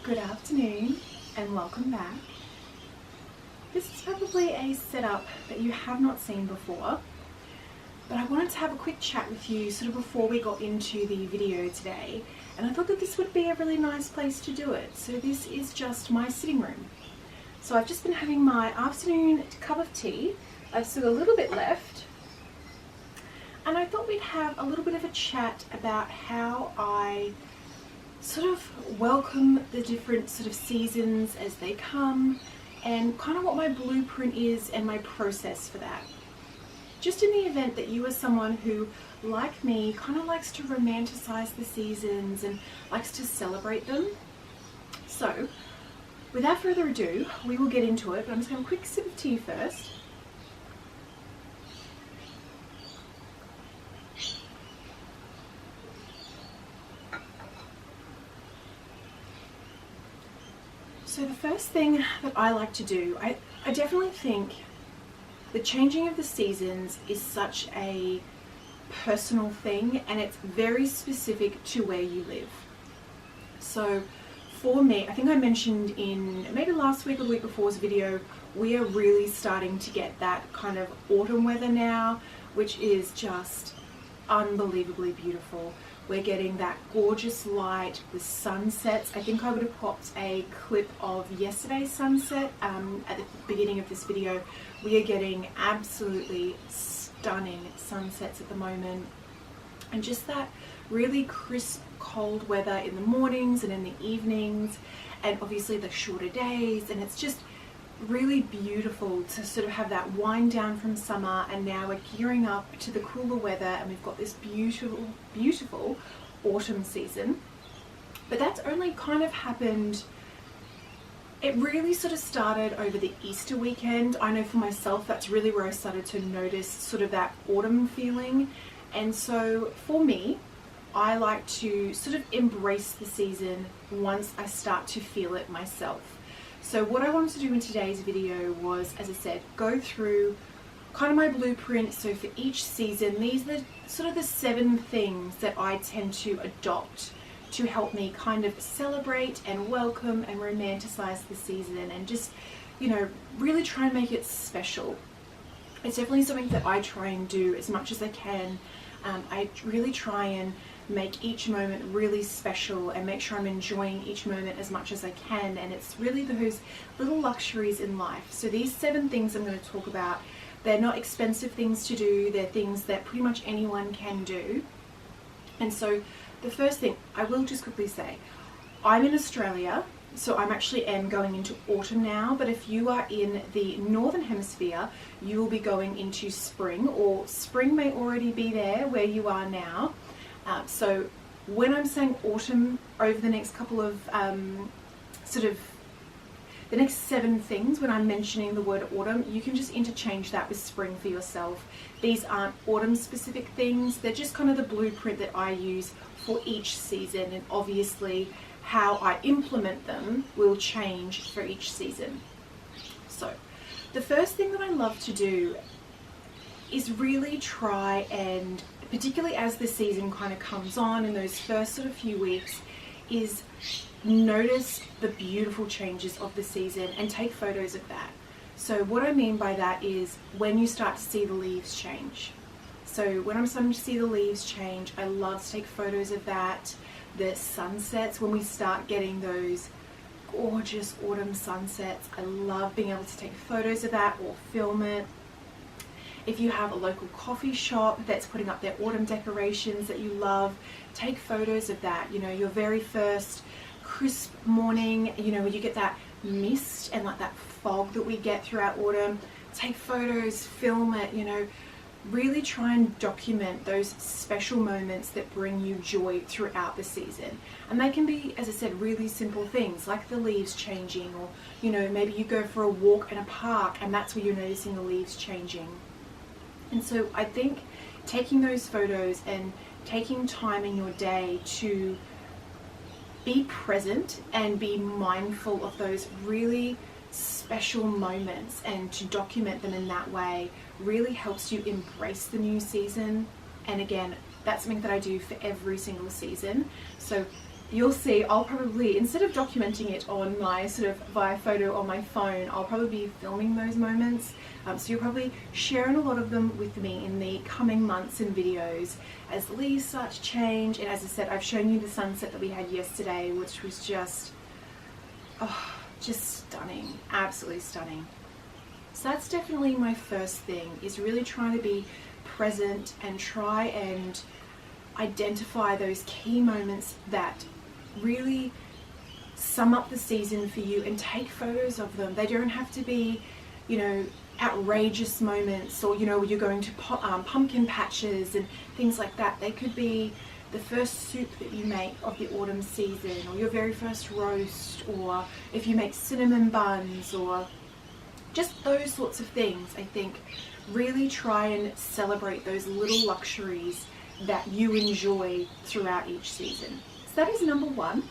Good afternoon and welcome back. This is probably a setup that you have not seen before, but I wanted to have a quick chat with you sort of before we got into the video today, and I thought that this would be a really nice place to do it. So this is just my sitting room. So I've just been having my afternoon cup of tea. I've still a little bit left, and I thought we'd have a little bit of a chat about how I sort of welcome the different sort of seasons as they come, and kind of what my blueprint is and my process for that. Just in the event that you are someone who, like me, kind of likes to romanticize the seasons and likes to celebrate them. So without further ado, we will get into it, but I'm just going to have a quick sip of tea first. So the first thing that I like to do, I definitely think the changing of the seasons is such a personal thing, and it's very specific to where you live. So for me, I think I mentioned in maybe last week or the week before's video, we are really starting to get that kind of autumn weather now, which is just unbelievably beautiful. We're getting that gorgeous light with sunsets. I think I would have popped a clip of yesterday's sunset at the beginning of this video. We are getting absolutely stunning sunsets at the moment, and just that really crisp cold weather in the mornings and in the evenings, and obviously the shorter days, and it's just really beautiful to sort of have that wind down from summer, and now we're gearing up to the cooler weather, and we've got this beautiful autumn season. But that's only kind of happened, it really sort of started over the Easter weekend. I know for myself that's really where I started to notice sort of that autumn feeling. And so for me, I like to sort of embrace the season once I start to feel it myself. So what I wanted to do in today's video was, as I said, go through kind of my blueprint. So for each season, these are sort of the 7 things that I tend to adopt to help me kind of celebrate and welcome and romanticize the season, and just, you know, really try and make it special. It's definitely something that I try and do as much as I can. I really try and make each moment really special and make sure I'm enjoying each moment as much as I can, and it's really those little luxuries in life. So these 7 things I'm going to talk about, they're not expensive things to do, they're things that pretty much anyone can do. And so the first thing, I will just quickly say, I'm in Australia, so I'm actually going into autumn now, but if you are in the northern hemisphere, you will be going into spring, or spring may already be there where you are now. So when I'm saying autumn over the next couple of sort of the next 7 things, when I'm mentioning the word autumn, you can just interchange that with spring for yourself. These aren't autumn specific things, they're just kind of the blueprint that I use for each season, and obviously how I implement them will change for each season. So the first thing that I love to do is really try and, particularly as the season kind of comes on in those first sort of few weeks, is notice the beautiful changes of the season and take photos of that. So what I mean by that is when you start to see the leaves change. So when I'm starting to see the leaves change, I love to take photos of that. The sunsets, when we start getting those gorgeous autumn sunsets, I love being able to take photos of that or film it. If you have a local coffee shop that's putting up their autumn decorations that you love, take photos of that. You know, your very first crisp morning, you know, when you get that mist and like that fog that we get throughout autumn, take photos, film it, you know, really try and document those special moments that bring you joy throughout the season. And they can be, as I said, really simple things like the leaves changing, or, you know, maybe you go for a walk in a park and that's where you're noticing the leaves changing. And so I think taking those photos and taking time in your day to be present and be mindful of those really special moments and to document them in that way really helps you embrace the new season. And again, that's something that I do for every single season. So you'll see I'll probably, instead of documenting it on my sort of via photo on my phone, I'll probably be filming those moments. So you'll probably sharing a lot of them with me in the coming months and videos as leaves start to change. And as I said, I've shown you the sunset that we had yesterday, which was just, oh, just stunning, absolutely stunning. So that's definitely my first thing, is really trying to be present and try and identify those key moments that really sum up the season for you and take photos of them. They don't have to be, you know, outrageous moments, or, you know, you're going to pumpkin patches and things like that. They could be the first soup that you make of the autumn season, or your very first roast, or if you make cinnamon buns, or just those sorts of things. I think really try and celebrate those little luxuries that you enjoy throughout each season. So that is number one.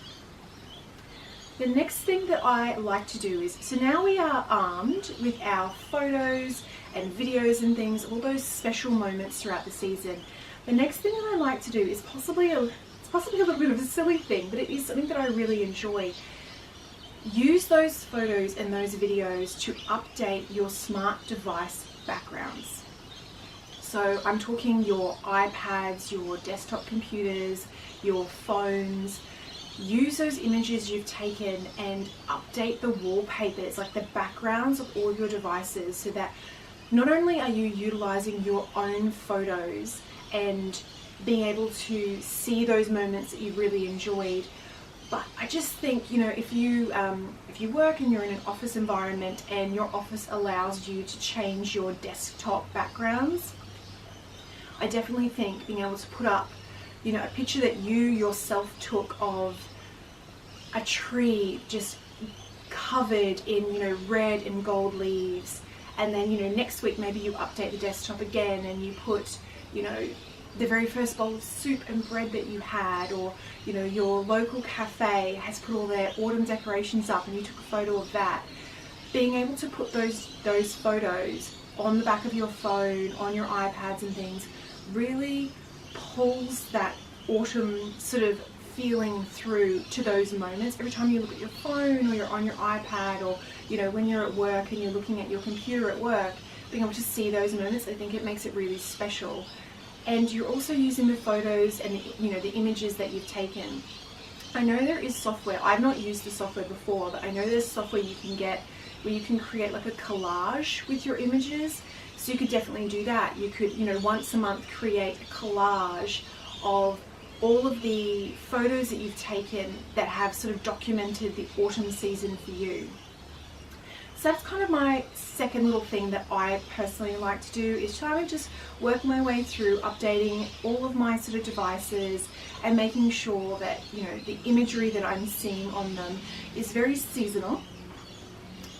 The next thing that I like to do is, so now we are armed with our photos and videos and things, all those special moments throughout the season. The next thing that I like to do is possibly a little bit of a silly thing, but it is something that I really enjoy. Use those photos and those videos to update your smart device backgrounds. So I'm talking your iPads, your desktop computers, your phones. Use those images you've taken and update the wallpapers, like the backgrounds of all your devices, so that not only are you utilizing your own photos and being able to see those moments that you really enjoyed, but I just think, you know, if you work and you're in an office environment and your office allows you to change your desktop backgrounds, I definitely think being able to put up, you know, a picture that you yourself took of a tree just covered in, you know, red and gold leaves, and then, you know, next week maybe you update the desktop again and you put, you know, the very first bowl of soup and bread that you had, or, you know, your local cafe has put all their autumn decorations up and you took a photo of that. Being able to put those photos on the back of your phone, on your iPads and things, really pulls that autumn sort of feeling through to those moments. Every time you look at your phone or you're on your iPad, or, you know, when you're at work and you're looking at your computer at work, being able to see those moments, I think it makes it really special. And you're also using the photos and, you know, the images that you've taken. I know there is software, I've not used the software before, but I know there's software you can get where you can create like a collage with your images. So you could definitely do that. You could, you know, once a month create a collage of all of the photos that you've taken that have sort of documented the autumn season for you. So that's kind of my second little thing that I personally like to do, is try to just work my way through updating all of my sort of devices and making sure that, you know, the imagery that I'm seeing on them is very seasonal.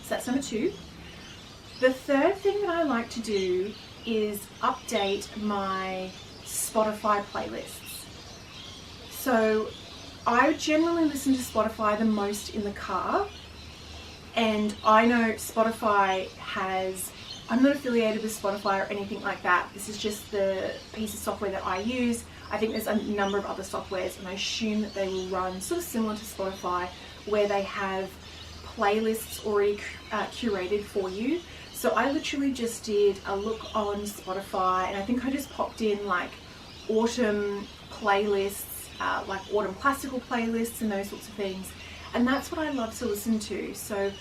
So that's number two. The third thing that I like to do is update my Spotify playlists. So I generally listen to Spotify the most in the car, and I know Spotify has, I'm not affiliated with Spotify or anything like that. This is just the piece of software that I use. I think there's a number of other softwares, and I assume that they will run sort of similar to Spotify, where they have playlists already curated for you. So I literally just did a look on Spotify, and I think I just popped in like autumn playlists, like autumn classical playlists and those sorts of things. And that's what I love to listen to. So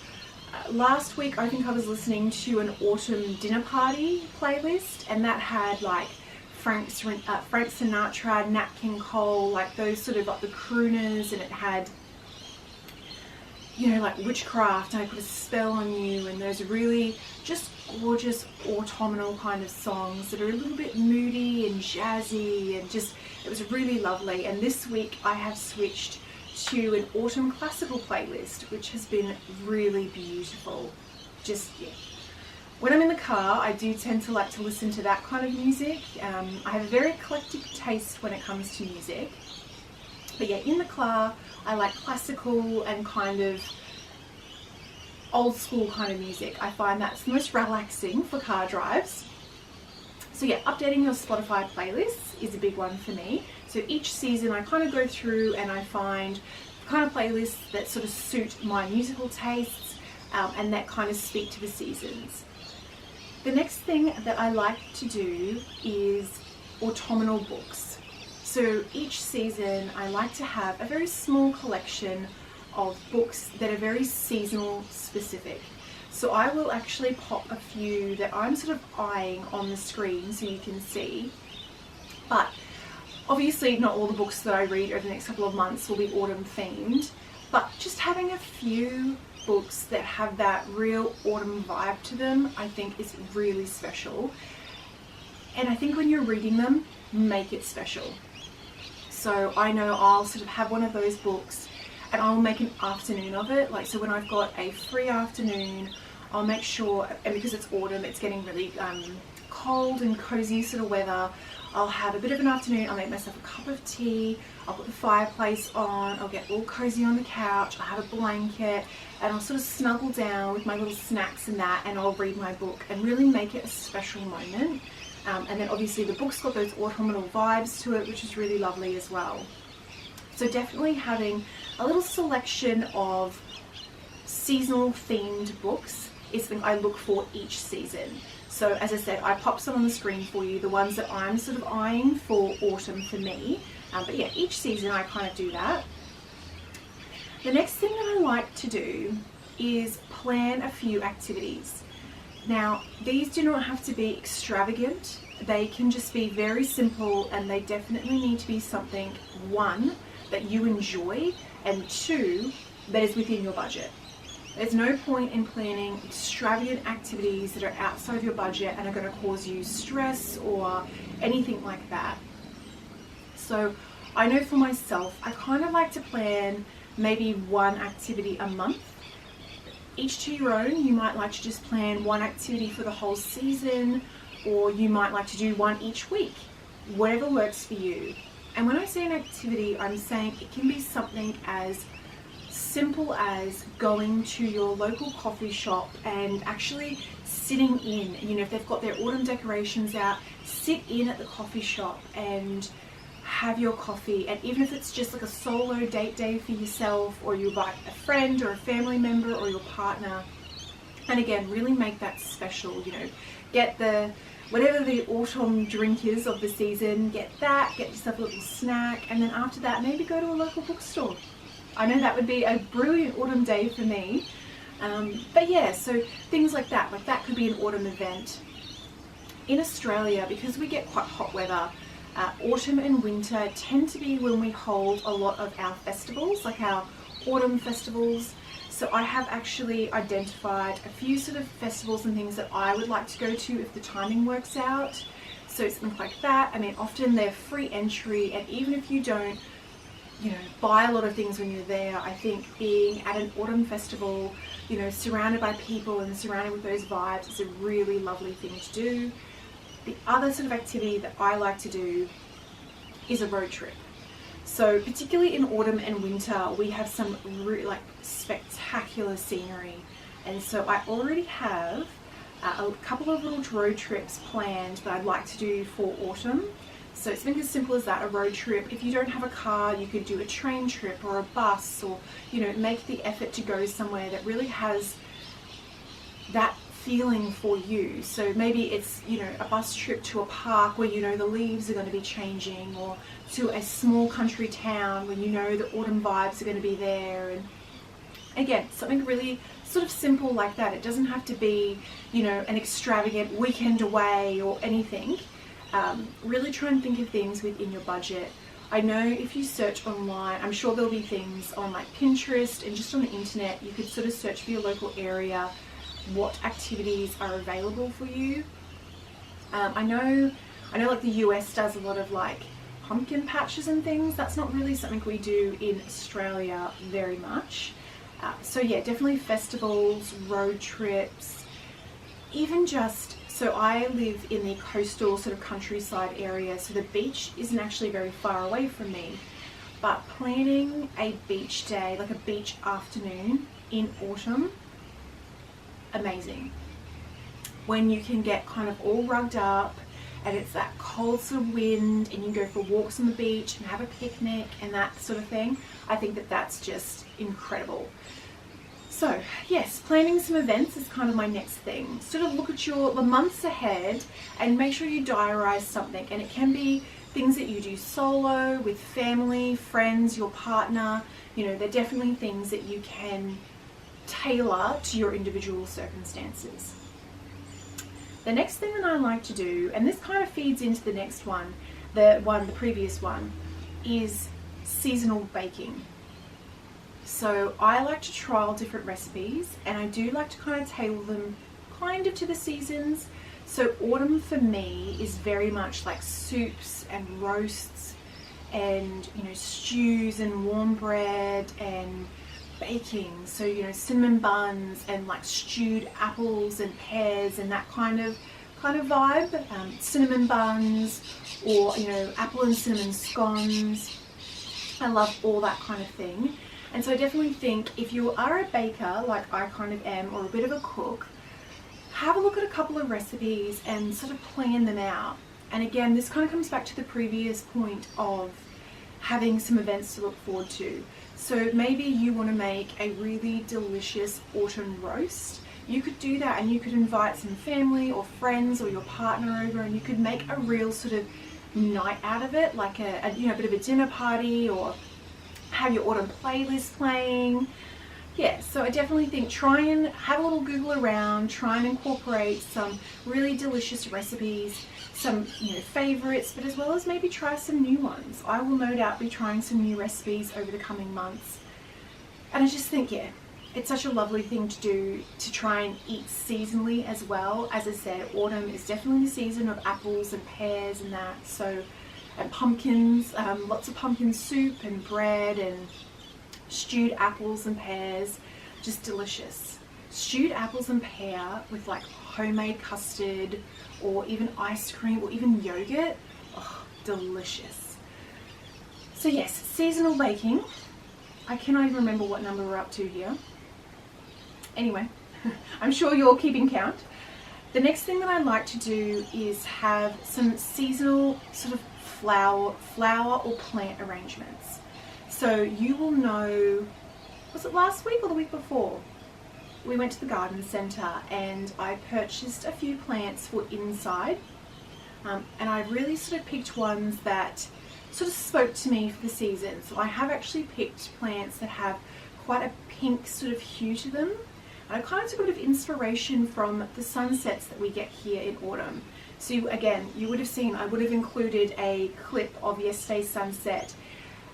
last week I think I was listening to an autumn dinner party playlist, and that had like Frank Sinatra, Nat King Cole, like those sort of like the crooners, and it had, you know, like Witchcraft, and I Put a Spell on You, and those really just gorgeous autumnal kind of songs that are a little bit moody and jazzy, and just, it was really lovely. And this week I have switched to an autumn classical playlist, which has been really beautiful. Just, yeah. When I'm in the car, I do tend to like to listen to that kind of music. I have a very eclectic taste when it comes to music. But yeah, in the car, I like classical and kind of old school kind of music. I find that's the most relaxing for car drives. So yeah, updating your Spotify playlists is a big one for me. So each season I kind of go through and I find kind of playlists that sort of suit my musical tastes and that kind of speak to the seasons. The next thing that I like to do is autumnal books. So each season I like to have a very small collection of books that are very seasonal specific. So I will actually pop a few that I'm sort of eyeing on the screen so you can see. But obviously not all the books that I read over the next couple of months will be autumn themed, but just having a few books that have that real autumn vibe to them I think is really special. And I think when you're reading them, make it special. So I know I'll sort of have one of those books and I'll make an afternoon of it. Like, so when I've got a free afternoon, I'll make sure, and because it's autumn, it's getting really cold and cozy sort of weather, I'll have a bit of an afternoon, I'll make myself a cup of tea, I'll put the fireplace on, I'll get all cozy on the couch, I'll have a blanket, and I'll sort of snuggle down with my little snacks and that, and I'll read my book and really make it a special moment. And then obviously the book's got those autumnal vibes to it, which is really lovely as well. So definitely having a little selection of seasonal themed books is something I look for each season. So as I said, I popped some on the screen for you, the ones that I'm sort of eyeing for autumn for me. But yeah, each season I kind of do that. The next thing that I like to do is plan a few activities. Now, these do not have to be extravagant. They can just be very simple, and they definitely need to be something, one, that you enjoy, and two, that is within your budget. There's no point in planning extravagant activities that are outside of your budget and are going to cause you stress or anything like that. So I know for myself, I kind of like to plan maybe one activity a month. Each to your own. You might like to just plan one activity for the whole season, or you might like to do one each week, whatever works for you. And when I say an activity, I'm saying it can be something as simple as going to your local coffee shop and actually sitting in, you know, if they've got their autumn decorations out, sit in at the coffee shop and have your coffee. And even if it's just like a solo date day for yourself, or you invite a friend or a family member or your partner, and again, really make that special. You know, get the whatever the autumn drink is of the season, get that, get yourself a little snack, and then after that maybe go to a local bookstore. I know that would be a brilliant autumn day for me. But yeah, so things like that could be an autumn event. In Australia, because we get quite hot weather, autumn and winter tend to be when we hold a lot of our festivals, like our autumn festivals. So I have actually identified a few sort of festivals and things that I would like to go to if the timing works out. So something like that. I mean, often they're free entry, and even if you don't, you know, buy a lot of things when you're there, I think being at an autumn festival, you know, surrounded by people and surrounded with those vibes is a really lovely thing to do. The other sort of activity that I like to do is a road trip. So particularly in autumn and winter, we have some really like spectacular scenery. And so I already have a couple of little road trips planned that I'd like to do for autumn. So something as simple as that, a road trip. If you don't have a car, you could do a train trip or a bus, or, you know, make the effort to go somewhere that really has that feeling for you. So maybe it's, you know, a bus trip to a park where you know the leaves are going to be changing, or to a small country town when you know the autumn vibes are going to be there. And again, something really sort of simple like that. It doesn't have to be, you know, an extravagant weekend away or anything. Really try and think of things within your budget. I know if you search online, I'm sure there'll be things on like Pinterest and just on the internet. You could sort of search for your local area, what activities are available for you. I know like the US does a lot of like pumpkin patches and things. That's not really something we do in Australia very much. So yeah, definitely festivals, road trips, even just, so I live in the coastal sort of countryside area, so the beach isn't actually very far away from me, but planning a beach day, like a beach afternoon in autumn, amazing. When you can get kind of all rugged up and it's that cold sort of wind, and you go for walks on the beach and have a picnic and that sort of thing. I think that that's just incredible. So yes, planning some events is kind of my next thing. Sort of look at the months ahead and make sure you diarize something, and it can be things that you do solo, with family, friends, your partner. You know, they're definitely things that you can tailor to your individual circumstances. The next thing that I like to do, and this kind of feeds into the next one, the previous one, is seasonal baking. So I like to trial different recipes, and I do like to kind of tailor them kind of to the seasons. So autumn for me is very much like soups and roasts and, you know, stews and warm bread and baking. So, you know, cinnamon buns and like stewed apples and pears and that kind of vibe. Cinnamon buns, or, you know, apple and cinnamon scones. I love all that kind of thing. And so I definitely think if you are a baker like I kind of am, or a bit of a cook, have a look at a couple of recipes and sort of plan them out. And again, this kind of comes back to the previous point of having some events to look forward to. So maybe you want to make a really delicious autumn roast. You could do that, and you could invite some family or friends or your partner over, and you could make a real sort of night out of it, like a you know, bit of a dinner party, or have your autumn playlist playing. Yeah, so I definitely think try and have a little Google around, try and incorporate some really delicious recipes, some, you know, favorites, but as well as maybe try some new ones. I will no doubt be trying some new recipes over the coming months. And I just think, yeah, it's such a lovely thing to do, to try and eat seasonally as well. As I said, autumn is definitely the season of apples and pears and that, so, and pumpkins, lots of pumpkin soup and bread and stewed apples and pears, just delicious. Stewed apples and pear with like homemade custard, or even ice cream, or even yogurt. Oh, delicious. So yes, seasonal baking. I cannot even remember what number we're up to here. Anyway, I'm sure you're keeping count. The next thing that I like to do is have some seasonal sort of flower or plant arrangements. So you will know, was it last week or the week before? We went to the garden centre and I purchased a few plants for inside, and I really sort of picked ones that sort of spoke to me for the season. So I have actually picked plants that have quite a pink sort of hue to them. And I kind of took a bit of inspiration from the sunsets that we get here in autumn. So again, you would have seen, I would have included a clip of yesterday's sunset,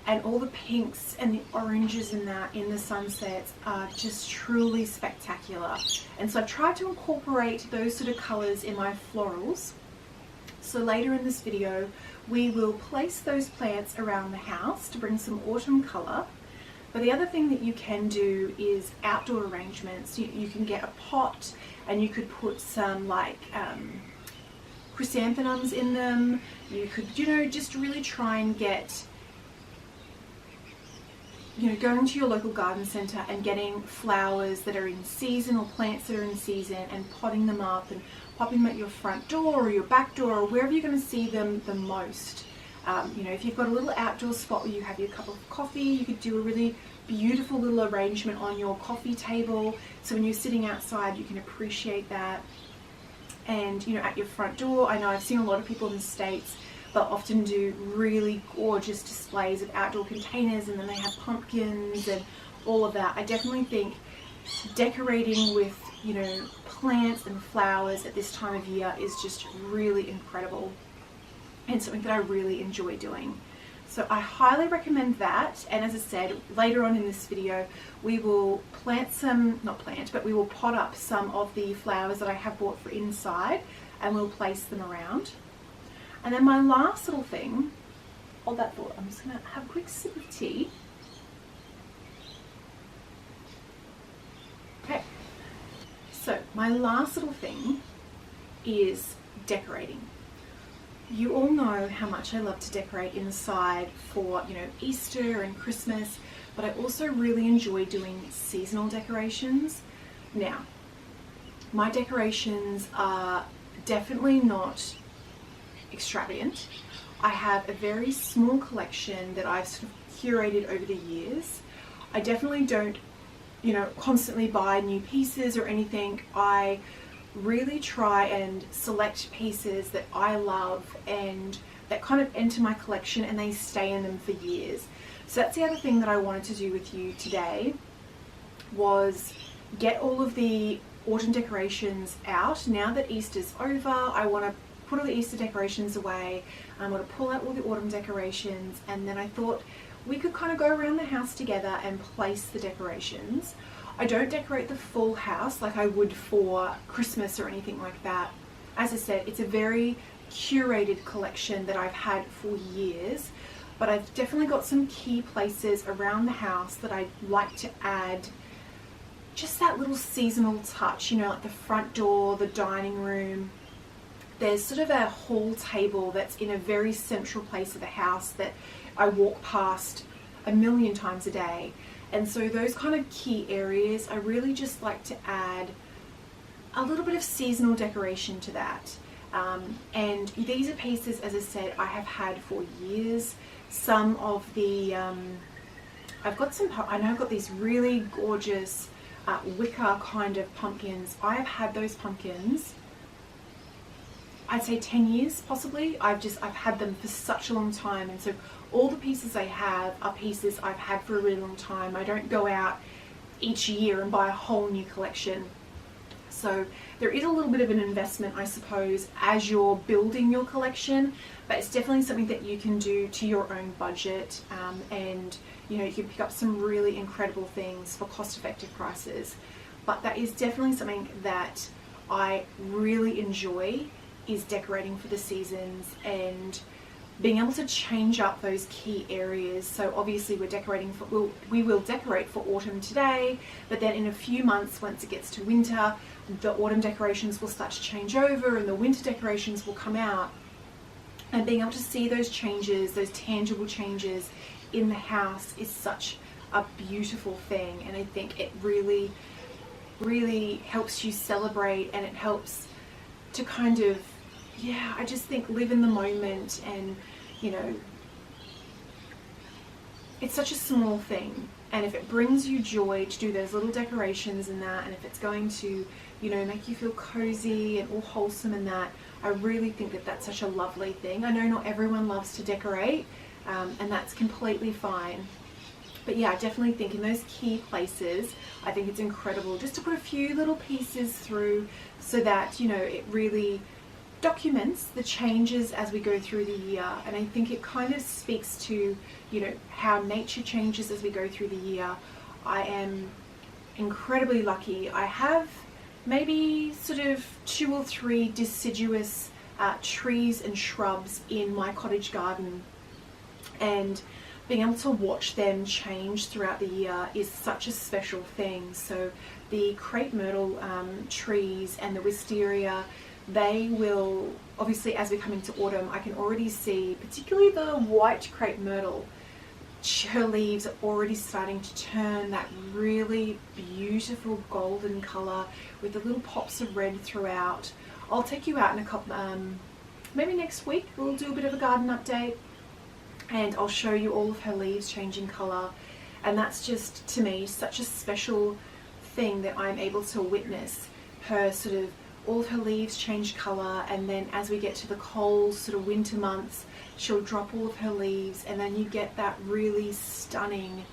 and all the pinks and the oranges in that in the sunsets are just truly spectacular. And so I've tried to incorporate those sort of colours in my florals. So later in this video, we will place those plants around the house to bring some autumn colour. But the other thing that you can do is outdoor arrangements. You can get a pot, and you could put some like chrysanthemums in them. You could, you know, just really try and get, you know, going to your local garden centre and getting flowers that are in season, or plants that are in season, and potting them up and popping them at your front door or your back door, or wherever you're going to see them the most. You know, if you've got a little outdoor spot where you have your cup of coffee, you could do a really beautiful little arrangement on your coffee table, so when you're sitting outside you can appreciate that. And, you know, at your front door, I know I've seen a lot of people in the States, they'll often do really gorgeous displays of outdoor containers, and then they have pumpkins and all of that. I definitely think decorating with, you know, plants and flowers at this time of year is just really incredible, and something that I really enjoy doing. So I highly recommend that. And as I said, later on in this video, we will plant some, not plant, but we will pot up some of the flowers that I have bought for inside, and we'll place them around. And then my last little thing, hold that thought, I'm just going to have a quick sip of tea. Okay, so my last little thing is decorating. You all know how much I love to decorate inside for, you know, Easter and Christmas, but I also really enjoy doing seasonal decorations. Now, my decorations are definitely not extravagant. I have a very small collection that I've sort of curated over the years. I definitely don't, you know, constantly buy new pieces or anything. I really try and select pieces that I love and that kind of enter my collection and they stay in them for years. So that's the other thing that I wanted to do with you today, was get all of the autumn decorations out. Now that Easter's over, I want to put all the Easter decorations away. I want to pull out all the autumn decorations, and then I thought we could kind of go around the house together and place the decorations. I don't decorate the full house like I would for Christmas or anything like that. As I said, it's a very curated collection that I've had for years, but I've definitely got some key places around the house that I like to add just that little seasonal touch, you know, like the front door, the dining room. There's sort of a hall table that's in a very central place of the house that I walk past a million times a day. And so those kind of key areas, I really just like to add a little bit of seasonal decoration to that. And these are pieces, as I said, I have had for years. Some of the, I know I've got these really gorgeous wicker kind of pumpkins. I have had those pumpkins, I'd say 10 years possibly. I've had them for such a long time, and so all the pieces I have are pieces I've had for a really long time. I don't go out each year and buy a whole new collection. So there is a little bit of an investment, I suppose, as you're building your collection, but it's definitely something that you can do to your own budget, and you know, you can pick up some really incredible things for cost-effective prices. But that is definitely something that I really enjoy, is decorating for the seasons and being able to change up those key areas. So obviously we will decorate for autumn today, but then in a few months, once it gets to winter, the autumn decorations will start to change over and the winter decorations will come out. And being able to see those changes, those tangible changes in the house, is such a beautiful thing. And I think it really, really helps you celebrate, and it helps to kind of, yeah, I just think live in the moment. And you know, it's such a small thing, and if it brings you joy to do those little decorations and that, and if it's going to, you know, make you feel cozy and all wholesome and that, I really think that that's such a lovely thing. I know not everyone loves to decorate, and that's completely fine. But yeah, I definitely think in those key places, I think it's incredible just to put a few little pieces through, so that, you know, it really documents the changes as we go through the year. And I think it kind of speaks to, you know, how nature changes as we go through the year. I am incredibly lucky. I have maybe sort of 2 or 3 deciduous trees and shrubs in my cottage garden, and being able to watch them change throughout the year is such a special thing. So the crepe myrtle trees and the wisteria, they will, obviously as we come into autumn, I can already see, particularly the white crepe myrtle, her leaves are already starting to turn that really beautiful golden colour with the little pops of red throughout. I'll take you out in a couple, maybe next week we'll do a bit of a garden update, and I'll show you all of her leaves changing colour. And that's just, to me, such a special thing that I'm able to witness her sort of, all of her leaves change colour, and then as we get to the cold sort of winter months, she'll drop all of her leaves, and then you get that really stunning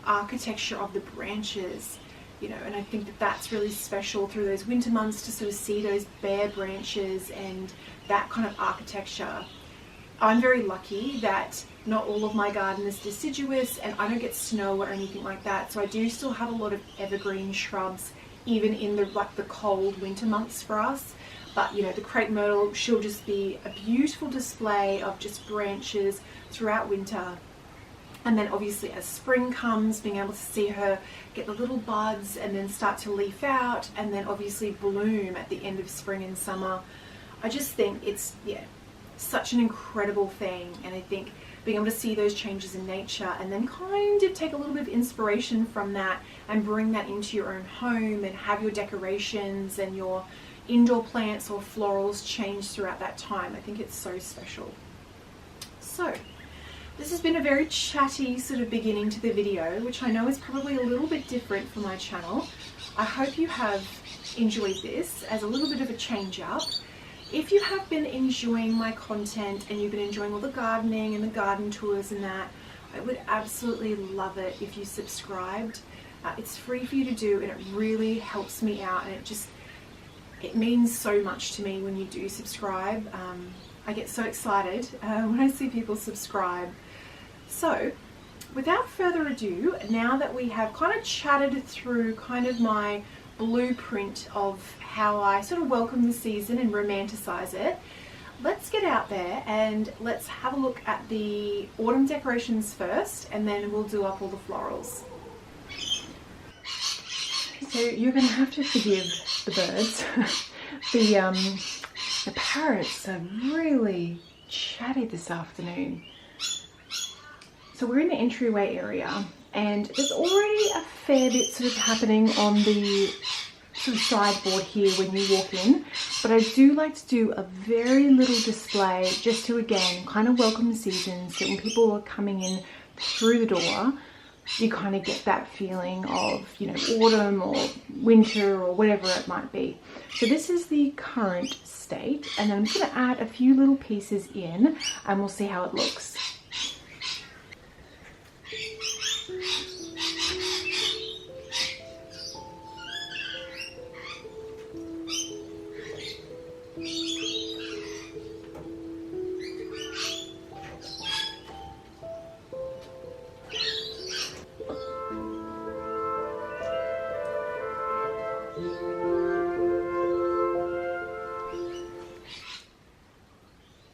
architecture of the branches, you know. And I think that that's really special through those winter months, to sort of see those bare branches and that kind of architecture. I'm very lucky that not all of my garden is deciduous, and I don't get snow or anything like that, so I do still have a lot of evergreen shrubs even in the cold winter months for us. But you know, the crepe myrtle, she'll just be a beautiful display of just branches throughout winter. And then obviously as spring comes, being able to see her get the little buds and then start to leaf out, and then obviously bloom at the end of spring and summer. I just think it's, yeah, such an incredible thing. And I think being able to see those changes in nature and then kind of take a little bit of inspiration from that and bring that into your own home and have your decorations and your indoor plants or florals change throughout that time. I think it's so special. So this has been a very chatty sort of beginning to the video, which I know is probably a little bit different for my channel. I hope you have enjoyed this as a little bit of a change up. If you have been enjoying my content and you've been enjoying all the gardening and the garden tours and that, I would absolutely love it if you subscribed. It's free for you to do, and it really helps me out, and it means so much to me when you do subscribe. I get so excited when I see people subscribe. So without further ado, now that we have kind of chatted through kind of my blueprint of how I sort of welcome the season and romanticize it, let's get out there and let's have a look at the autumn decorations first, and then we'll do up all the florals. So you're going to have to forgive the birds. The parrots are really chatty this afternoon. So we're in the entryway area, and there's already a fair bit sort of happening on the sort of sideboard here when you walk in, but I do like to do a very little display just to again kind of welcome the season, so when people are coming in through the door you kind of get that feeling of, you know, autumn or winter or whatever it might be. So this is the current state, and then I'm just going to add a few little pieces in and we'll see how it looks.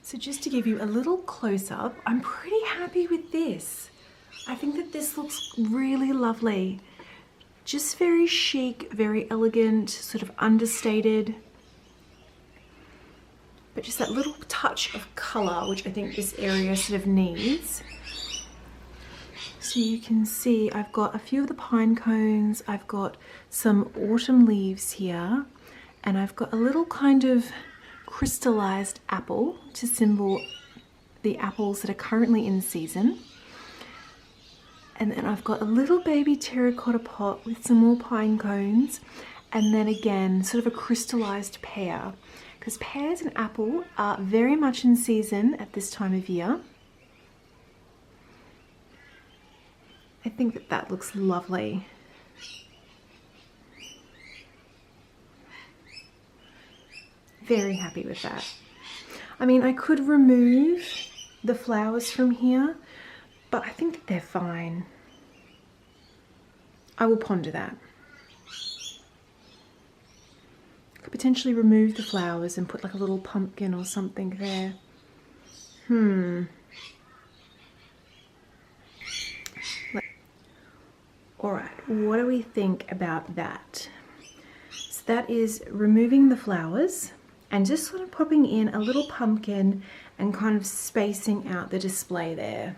So just to give you a little close-up, I'm pretty happy with this. I think that this looks really lovely. Just very chic, very elegant, sort of understated. But just that little touch of colour, which I think this area sort of needs. So you can see I've got a few of the pine cones, I've got some autumn leaves here, and I've got a little kind of crystallized apple to symbol the apples that are currently in season. And then I've got a little baby terracotta pot with some more pine cones, and then again sort of a crystallized pear, because pears and apple are very much in season at this time of year. I think that that looks lovely. Very happy with that. I mean, I could remove the flowers from here, but I think that they're fine. I will ponder that. Could potentially remove the flowers and put like a little pumpkin or something there. Alright, what do we think about that? So that is removing the flowers and just sort of popping in a little pumpkin and kind of spacing out the display there.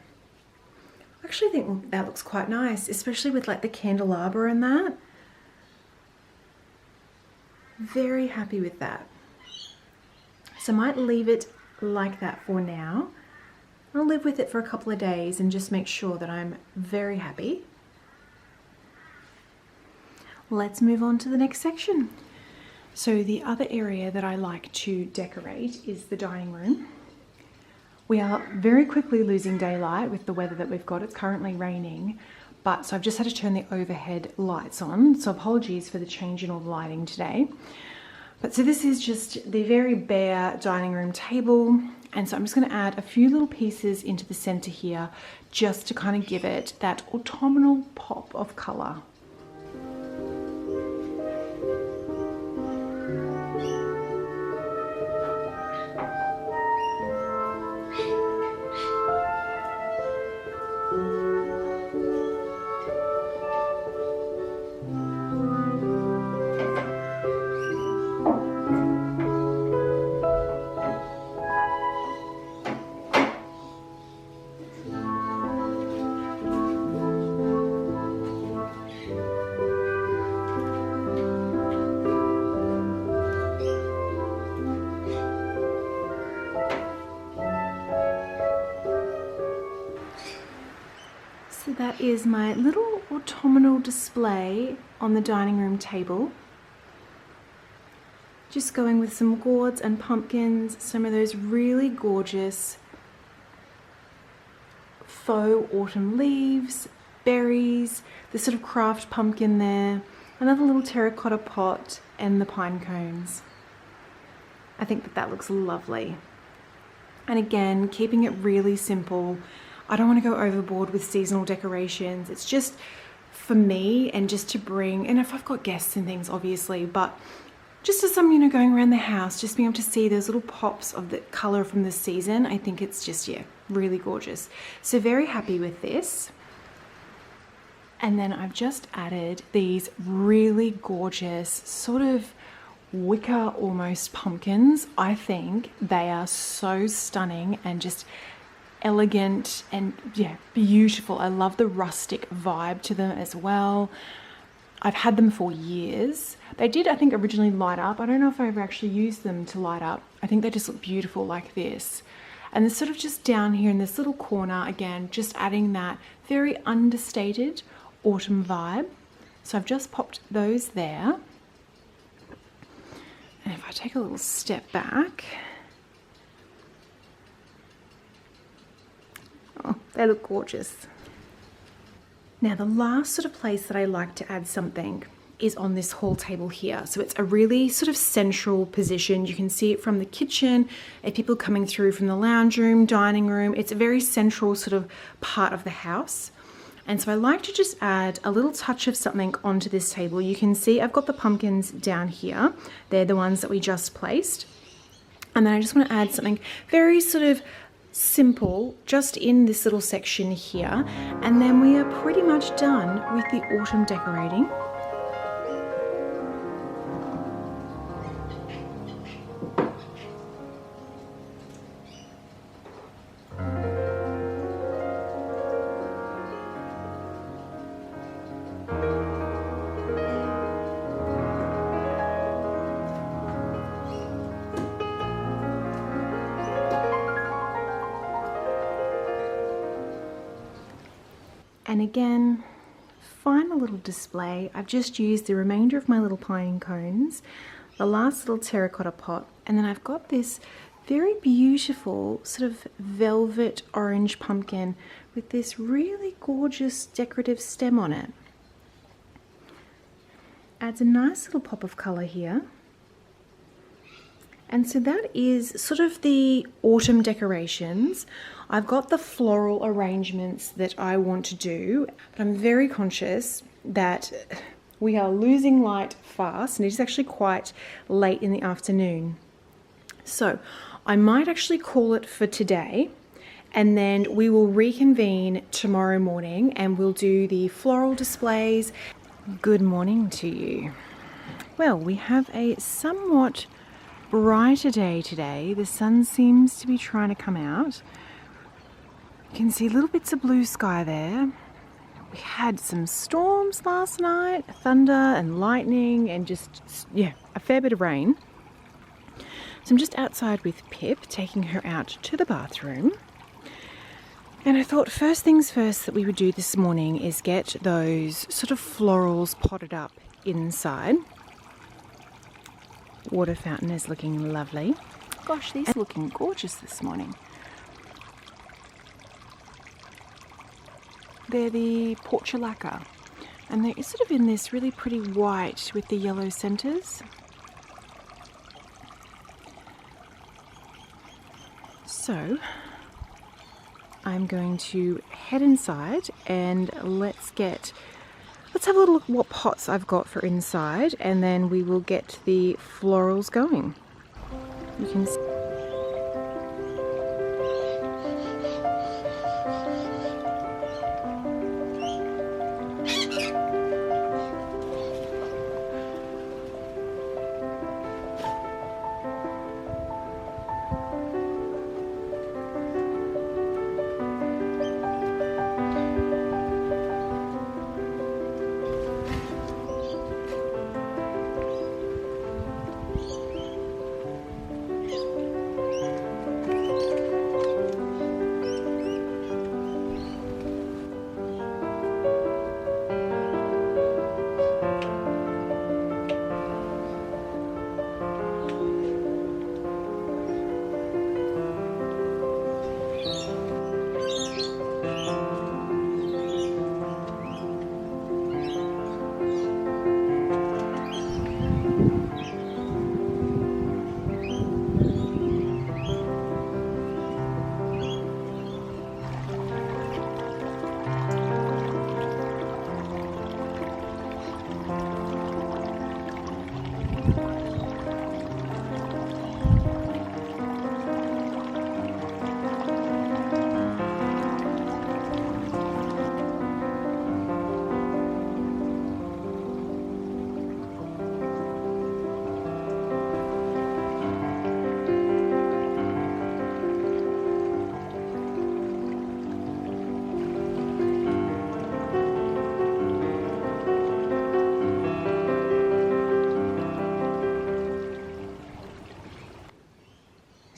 I actually think that looks quite nice, especially with like the candelabra and that. Very happy with that. So I might leave it like that for now. I'll live with it for a couple of days and just make sure that I'm very happy. Let's move on to the next section. So the other area that I like to decorate is the dining room. We are very quickly losing daylight with the weather that we've got. It's currently raining, but so I've just had to turn the overhead lights on. So apologies for the change in all the lighting today. But so this is just the very bare dining room table. And so I'm just going to add a few little pieces into the center here just to kind of give it that autumnal pop of color. So that is my little autumnal display on the dining room table. Just going with some gourds and pumpkins, some of those really gorgeous faux autumn leaves, berries, the sort of craft pumpkin there, another little terracotta pot, and the pine cones. I think that that looks lovely. And again, keeping it really simple. I don't want to go overboard with seasonal decorations. It's just for me, and just to bring, and if I've got guests and things obviously, but just as I'm, you know, going around the house, just being able to see those little pops of the color from the season, I think it's just, yeah, really gorgeous. So very happy with this. And then I've just added these really gorgeous sort of wicker almost pumpkins. I think they are so stunning and just elegant and yeah, beautiful. I love the rustic vibe to them as well. I've had them for years. They did, I think, originally light up. I don't know if I ever actually used them to light up. I think they just look beautiful like this. And they're sort of just down here in this little corner, again, just adding that very understated autumn vibe. So I've just popped those there. And if I take a little step back, oh, they look gorgeous. Now the last sort of place that I like to add something is on this hall table here. So it's a really sort of central position. You can see it from the kitchen, people coming through from the lounge room, dining room. It's a very central sort of part of the house. And so I like to just add a little touch of something onto this table. You can see I've got the pumpkins down here. They're the ones that we just placed. And then I just want to add something very sort of simple just in this little section here, and then we are pretty much done with the autumn decorating. And again, final little display. I've just used the remainder of my little pine cones, the last little terracotta pot, and then I've got this very beautiful sort of velvet orange pumpkin with this really gorgeous decorative stem on it. Adds a nice little pop of color here. And so that is sort of the autumn decorations. I've got the floral arrangements that I want to do, but I'm very conscious that we are losing light fast, and it is actually quite late in the afternoon. So I might actually call it for today, and then we will reconvene tomorrow morning and we'll do the floral displays. Good morning to you. Well, we have a somewhat brighter day today. The sun seems to be trying to come out. You can see little bits of blue sky there. We had some storms last night, thunder and lightning, and just, yeah, a fair bit of rain. So I'm just outside with Pip, taking her out to the bathroom. And I thought first things first that we would do this morning is get those sort of florals potted up inside. Water fountain is looking lovely. Gosh, these are looking gorgeous this morning. They're the portulaca, and they're sort of in this really pretty white with the yellow centres. So I'm going to head inside and let's have a little look at what pots I've got for inside, and then we will get the florals going. You can see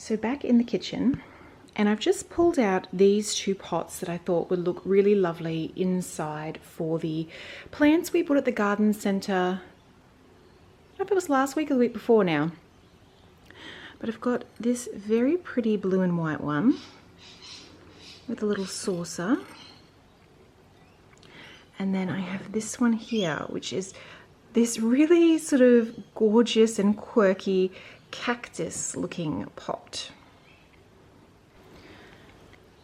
So back in the kitchen, and I've just pulled out these two pots that I thought would look really lovely inside for the plants we bought at the garden centre. I don't know if it was last week or the week before now. But I've got this very pretty blue and white one with a little saucer. And then I have this one here, which is this really sort of gorgeous and quirky cactus looking pot.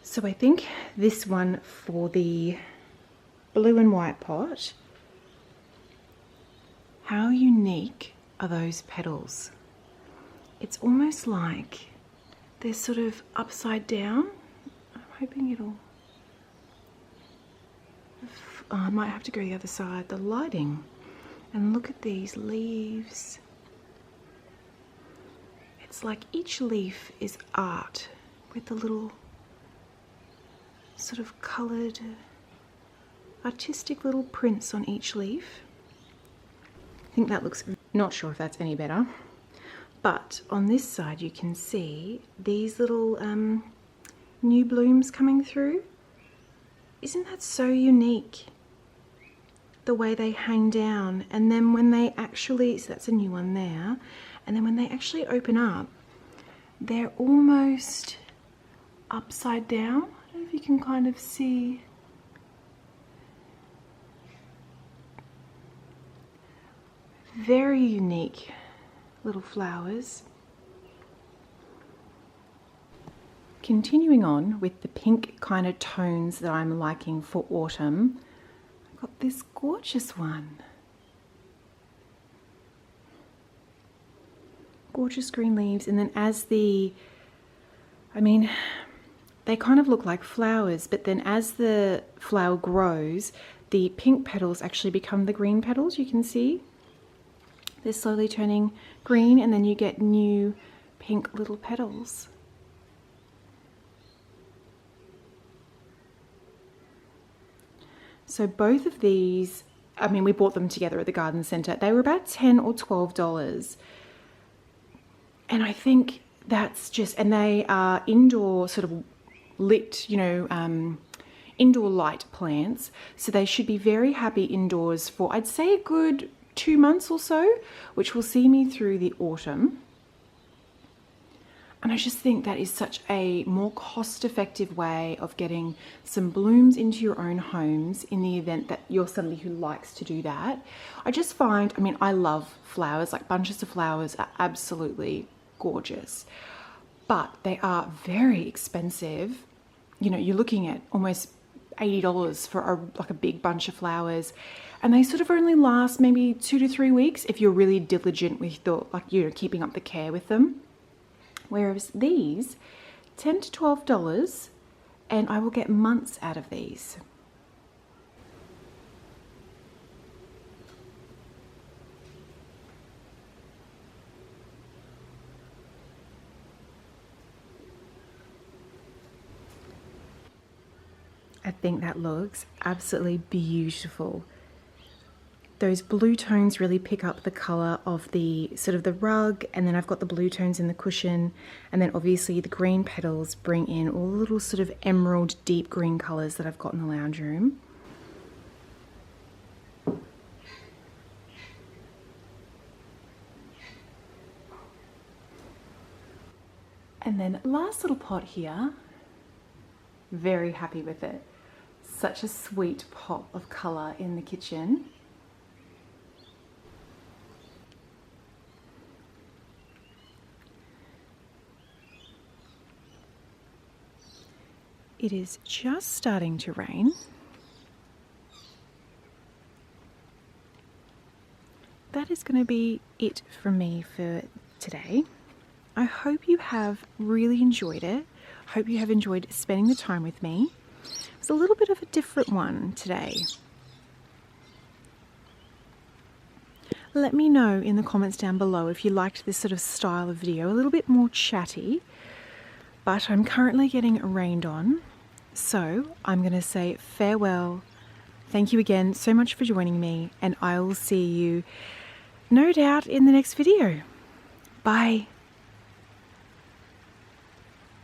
So I think this one for the blue and white pot, how unique are those petals? It's almost like they're sort of upside down. I'm hoping it'll... Oh, I might have to go the other side. The lighting. And look at these leaves. It's like each leaf is art with the little sort of coloured artistic little prints on each leaf. I think that looks... Not sure if that's any better. But on this side you can see these little new blooms coming through. Isn't that so unique? The way they hang down, and then when they actually, so that's a new one there, and then when they actually open up, they're almost upside down. I don't know if you can kind of see. Very unique little flowers. Continuing on with the pink kind of tones that I'm liking for autumn, I've got this gorgeous one. Gorgeous green leaves, and then as the, I mean, they kind of look like flowers, but then as the flower grows, the pink petals actually become the green petals. You can see they're slowly turning green, and then you get new pink little petals. So both of these, I mean, we bought them together at the garden centre. They were about $10 or $12. And I think that's just, and they are indoor sort of lit, you know, indoor light plants. So they should be very happy indoors for, I'd say, a good 2 months or so, which will see me through the autumn. And I just think that is such a more cost-effective way of getting some blooms into your own homes in the event that you're somebody who likes to do that. I just find, I mean, I love flowers, like bunches of flowers are absolutely gorgeous, but they are very expensive. You know, you're looking at almost $80 for like a big bunch of flowers, and they sort of only last maybe 2 to 3 weeks if you're really diligent with the, like, you know, keeping up the care with them. Whereas these, $10 to $12, and I will get months out of these. I think that looks absolutely beautiful. Those blue tones really pick up the colour of the sort of the rug, and then I've got the blue tones in the cushion, and then obviously the green petals bring in all the little sort of emerald deep green colours that I've got in the lounge room. And then last little pot here, very happy with it. Such a sweet pop of colour in the kitchen. It is just starting to rain. That is going to be it from me for today. I hope you have really enjoyed it. Hope you have enjoyed spending the time with me. It was a little bit of a different one today. Let me know in the comments down below if you liked this sort of style of video, a little bit more chatty, but I'm currently getting rained on. So I'm going to say farewell. Thank you again so much for joining me, and I will see you no doubt in the next video. Bye.